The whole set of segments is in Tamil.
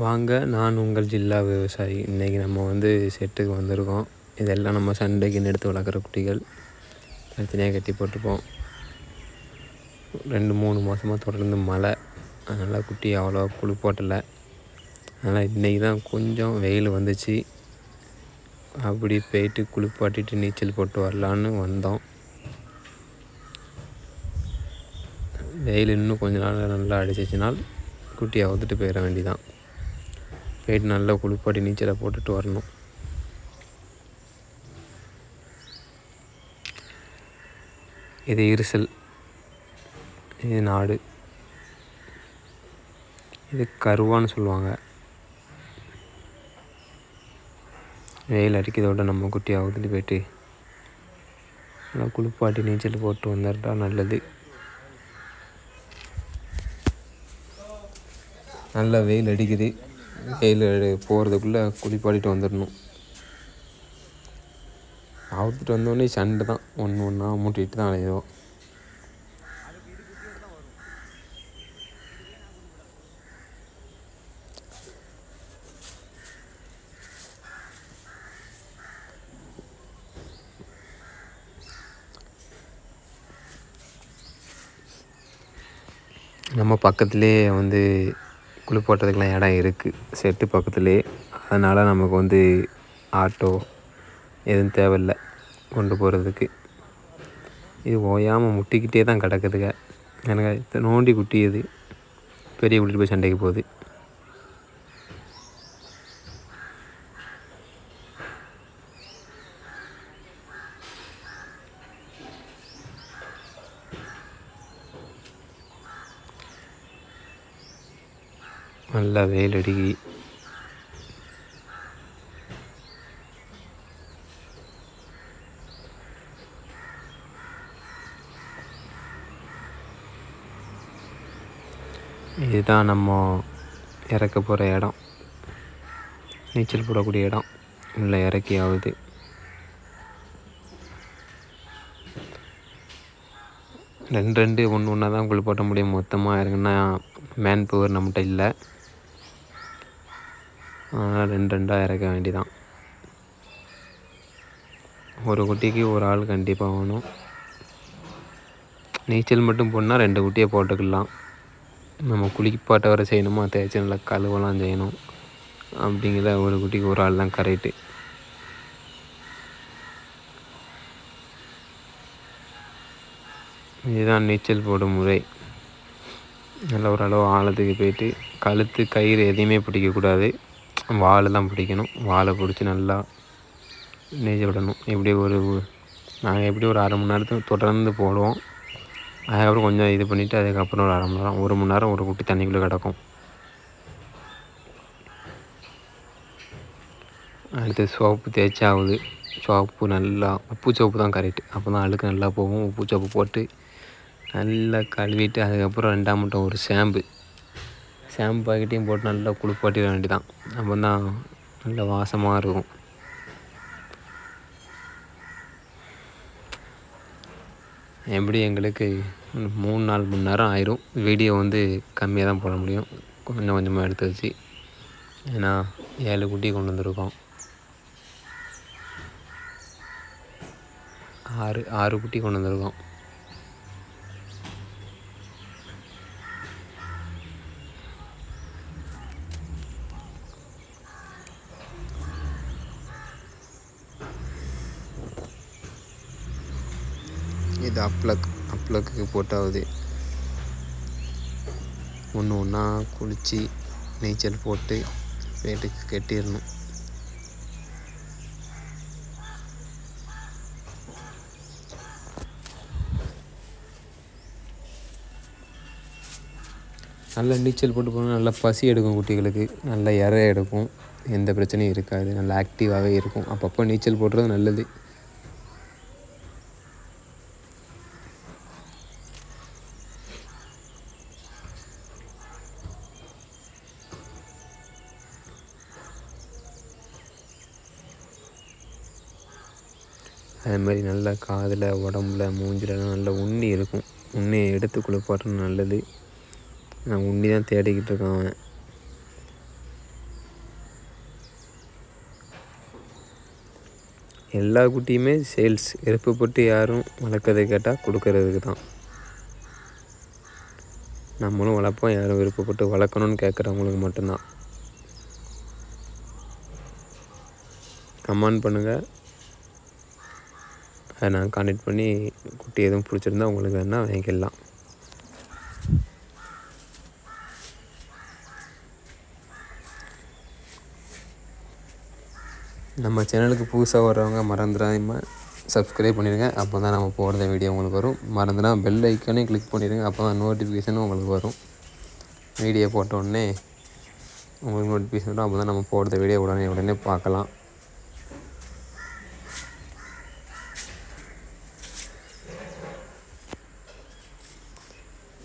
வாங்க, நான் உங்கள் ஜில்லா விவசாயி. இன்றைக்கி நம்ம செட்டுக்கு வந்திருக்கோம். இதெல்லாம் நம்ம சண்டைக்குன்னு எடுத்து வளர்க்குற குட்டிகள். தனித்தனியாக கட்டி போட்டுப்போம். 2-3 மாதமாக தொடர்ந்து மழை, அதனால் குட்டி அவ்வளோ குளிப்பாட்டலை. அதனால் இன்றைக்கி தான் கொஞ்சம் வெயில் வந்துச்சு. அப்படி போயிட்டு குளிப்பாட்டிட்டு நீச்சல் போட்டு வரலான்னு வந்தோம். வெயில் இன்னும் கொஞ்ச நாள் நல்லா அடிச்சிச்சினால் குட்டியை அவுத்துட்டு போயிட வேண்டிதான். போயிட்டு நல்லா குளிப்பாட்டி நீச்சலை போட்டுட்டு வரணும். இது இருசல், இது நாடு, இது கருவான்னு சொல்லுவாங்க. வெயில் அடிக்கிறதோட நம்ம குட்டியை அவுத்துட்டு போயிட்டு நல்லா குளிப்பாட்டி நீச்சல் போட்டு வந்துட்டா நல்லது. நல்லா வெயில் அடிக்குது. வெயில் போகிறதுக்குள்ளே குளிப்பாட்டிட்டு வந்துடணும். அவுத்துட்டு வந்தோடனே சண்டை தான். ஒன்று ஒன்றா மூட்டிகிட்டு தான் அலையோம். நம்ம பக்கத்துலேயே குளிப்பாட்டுறதுக்கெலாம் இடம் இருக்குது, செட்டு பக்கத்துலேயே. அதனால் நமக்கு ஆட்டோ எதுவும் தேவையில்லை கொண்டு போகிறதுக்கு. இது ஓயாமல் முட்டிக்கிட்டே தான் கிடக்குதுங்க. எனக்கு நோண்டி குட்டி, இது பெரிய குட்டிட்டு போய் சண்டைக்கு போகுது. நல்லா வெயில் அடிக்கி. இதுதான் நம்ம இறக்க போகிற இடம், நீச்சல் போடக்கூடிய இடம். உள்ள இறக்கி ஆகுது. ரெண்டு ஒன்று ஒன்றா தான் குளிப்பாட்ட முடியும். மொத்தமாக இறங்குன்னா மேன் பவர் நம்மகிட்ட இல்லை. அதனால் 2 இறக்க வேண்டிதான். ஒரு குட்டிக்கு ஒரு ஆள் கண்டிப்பாக வேணும். நீச்சல் மட்டும் போனால் 2 குட்டியை போட்டுக்கலாம். நம்ம குளிப்பாட்ட வர செய்யணுமா, தேய்ச்சி நல்லா கழுவலாம் செய்யணும். அப்படிங்கிற ஒரு குட்டிக்கு ஒரு ஆள் தான் கரெக்டு. இதுதான் நீச்சல் போடும் முறை. நல்ல ஓரளவு ஆழத்துக்கு போயிட்டு கழுத்து கயிறு எதையுமே பிடிக்கக்கூடாது, வால் தான் பிடிக்கணும். வாலை பிடிச்சி நல்லா நீச்சல் விடணும். நாங்கள் எப்படி ஒரு 1/2 மணி நேரத்துக்கு தொடர்ந்து போடுவோம். அதுக்கப்புறம் கொஞ்சம் இது பண்ணிவிட்டு அதுக்கப்புறம் ஒரு 1/2 மணி நேரம் 1 மணி நேரம் ஒரு குட்டி தண்ணிக்குள்ளே கிடக்கும். அடுத்து சோப்பு தேய்ச்சாகுது. சோப்பு நல்லா உப்பு சோப்பு தான் கரெக்டு. அப்போ தான் அழுக்கு நல்லா போகும். உப்பு சோப்பு போட்டு நல்லா கழுவிட்டு அதுக்கப்புறம் 2ஆம் மட்டும் ஒரு ஷாம்பு பாக்கெட்டையும் போட்டு நல்லா குளிப்பாட்டிட வேண்டிதான். அப்போ தான் நல்ல வாசமாக இருக்கும். எப்படி எங்களுக்கு 3-4 மணி நேரம் ஆயிரும். வீடியோ கம்மியாக தான் போட முடியும், கொஞ்சம் கொஞ்சமாக எடுத்து வச்சு. ஏன்னா 7 குட்டி கொண்டு வந்திருக்கோம். 6 குட்டி கொண்டு வந்திருக்கோம். இது அப்ளக்கு போட்டாவது ஒன்று ஒன்றா குளித்து நீச்சல் போட்டு வீட்டுக்கு கட்டிடணும். நல்லா நீச்சல் போட்டு போனால் நல்லா பசி எடுக்கும் குட்டிகளுக்கு, நல்லா இறை எடுக்கும், எந்த பிரச்சனையும் இருக்காது, நல்லா ஆக்டிவாகவே இருக்கும். அப்பப்போ நீச்சல் போடுறது நல்லது. அது மாதிரி நல்லா காதில், உடம்புல, மூஞ்சிலலாம் நல்லா உண்ணி இருக்கும். உண்ணியை எடுத்து குளிப்பாட்டுறது நல்லது. நான் உண்ணி தான் தேடிக்கிட்டு இருக்கேன். அவன் எல்லா குட்டியுமே சேல்ஸ். விருப்பப்பட்டு யாரும் வளர்க்கறதை கேட்டால் கொடுக்கறதுக்கு தான். நம்மளும் வளர்ப்போம், யாரும் விருப்பப்பட்டு வளர்க்கணுன்னு கேட்குறவங்களுக்கு மட்டும்தான். கமெண்ட் பண்ணுங்கள், அதை நான் கான்டெக்ட் பண்ணி குட்டி எதுவும் பிடிச்சிருந்தா உங்களுக்கு வேணால் வாங்கிக்கலாம். நம்ம சேனலுக்கு புதுசாக வர்றவங்க மறந்துடாமல் சப்ஸ்கிரைப் பண்ணிடுங்க. அப்போ தான் நம்ம போடுற வீடியோ உங்களுக்கு வரும். மறந்துனா பெல் ஐக்கானையும் கிளிக் பண்ணிடுங்க. அப்போ தான் நோட்டிஃபிகேஷனும் உங்களுக்கு வரும். வீடியோ போட்ட உடனே உங்களுக்கு நோட்டிஃபிகேஷன் வரும். அப்போ தான் நம்ம போடுற வீடியோ உடனே பார்க்கலாம்.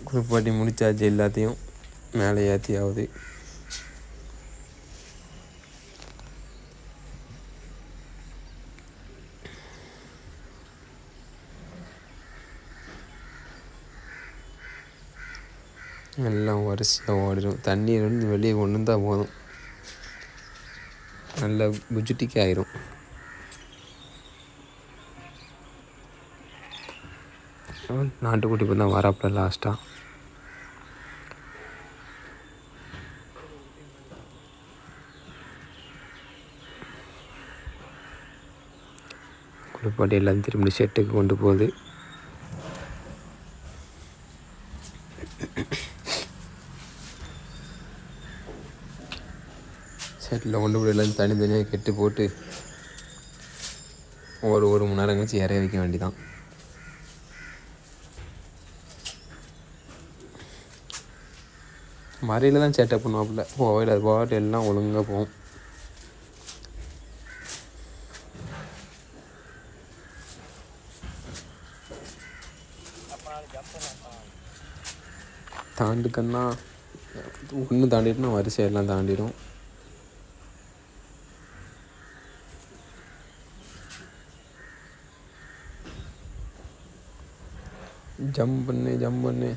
குளிப்பாட்டி முடிச்சாச்சு, எல்லாத்தையும் மேலே ஏற்றி ஆகுது. எல்லாம் வரிசையாக ஓடிடும். தண்ணியிலேருந்து வெளியே கொண்டு வந்தால் போதும், நல்ல புஜுட்டிக்கு ஆயிரும். நாட்டுக்குட்டி இப்போ தான் வரப்பில் லாஸ்ட்டாக. குளிப்பாட்டி எல்லாம் திரும்பி ஷெட்டுக்கு கொண்டு போகுது. ஷெட்டில் கொண்டு போய் எல்லாம் தனித்தனியாக கெட்டு போட்டு ஒரு மணி நேரம் கழிச்சு இறைய வைக்க வேண்டிதான். மறையில் தான் சேட்டை பண்ணுவாப்புல, போயில அது பாட்டு எல்லாம் ஒழுங்காக போகும். தாண்டுக்கன்னா ஒன்று தாண்டிட்டுனா வரிசையெல்லாம் தாண்டிடும். ஜம்ப் பண்ணு.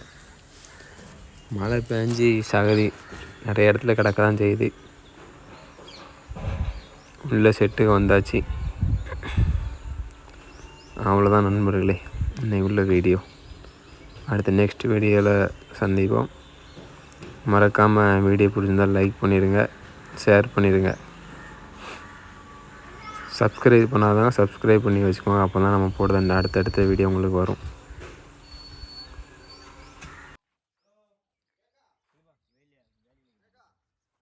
மழை பெஞ்சி சகதி நிறைய இடத்துல கிடக்க தான் செய்யுது. உள்ள செட்டுக்கு வந்தாச்சு. அவ்வளோதான் நண்பர்களே, இன்னைக்கு உள்ள வீடியோ. அடுத்த நெக்ஸ்ட் வீடியோவில் சந்திப்போம். மறக்காமல் வீடியோ பிடிச்சிருந்தால் லைக் பண்ணிடுங்க, ஷேர் பண்ணிடுங்க. சப்ஸ்கிரைப் பண்ணாதான் சப்ஸ்கிரைப் பண்ணி வச்சுக்கோங்க. அப்போ தான் நம்ம போடுற அடுத்தடுத்த வீடியோ உங்களுக்கு வரும்.